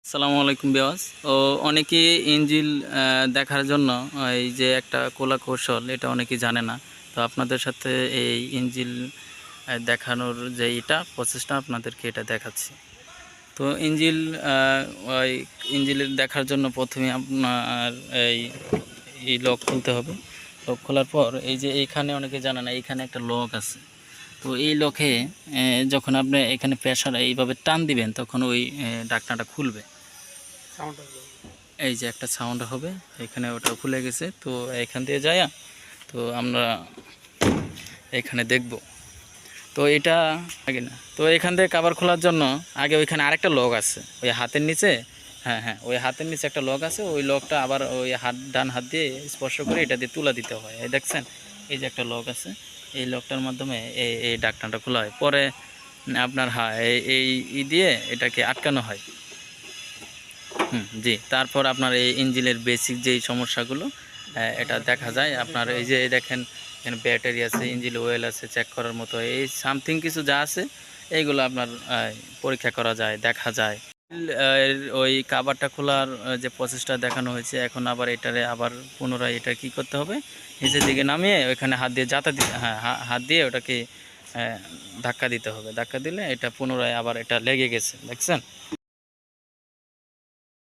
আসসালামু আলাইকুম বিয়াস। ও অনেকে ইঞ্জিল দেখার জন্য এই যে একটা কলা কৌশল এটা অনেকেই জানে না। তো আপনাদের সাথে এই ইঞ্জিল দেখানোর যে এটা প্রসেসটা আপনাদেরকে এটা দেখাচ্ছি। তো ইঞ্জিল ওই ইঞ্জিলের দেখার জন্য প্রথমে আপনার এই এই লক খুলতে হবে। লক খোলার পর এই যে এইখানে অনেকে জানে না, এইখানে একটা লক আছে। তো এই লকে যখন আপনি এখানে প্রেসার এইভাবে টান দিবেন তখন ওই ঢাকনাটা খুলবে। এই যে একটা সাউন্ড হবে, এখানে ওটা খুলে গেছে। তো এখান দিয়ে যায়, তো আমরা এখানে দেখব। তো এটা আগে না, তো এখান থেকে কভার খোলার জন্য আগে ওইখানে আরেকটা লক আছে ওই হাতের নিচে। হ্যাঁ হ্যাঁ, ওই হাতের নিচে একটা লক আছে, ওই লকটা আবার ওই ডান হাত দিয়ে স্পর্শ করে এটা দিয়ে তুলা দিতে হয়। এই দেখছেন, এই যে একটা লক আছে, এই লকটার মাধ্যমে এই ঢাকনাটা খোলা হয়। পরে আপনার এই দিয়ে এটাকে আটকানো হয়। জি, তারপর আপনার এই ইঞ্জিনের বেসিক যেই সমস্যাগুলো এটা দেখা যায়। আপনার এই যে দেখেন, এখানে ব্যাটারি আছে, ইঞ্জিন অয়েল আছে চেক করার মতো, এই সামথিং কিছু যা আছে এইগুলো আপনার পরীক্ষা করা যায়, দেখা যায়। ওই কাভারটা খোলার যে প্রসেসটা দেখানো হয়েছে, এখন আবার এটারে আবার পুনরায় এটা কি করতে হবে, নিচের দিকে নামিয়ে ওইখানে হাত দিয়ে দিতে, হ্যাঁ হাত দিয়ে ওটাকে ধাক্কা দিতে হবে। ধাক্কা দিলে এটা পুনরায় আবার এটা লেগে গেছে, দেখছেন।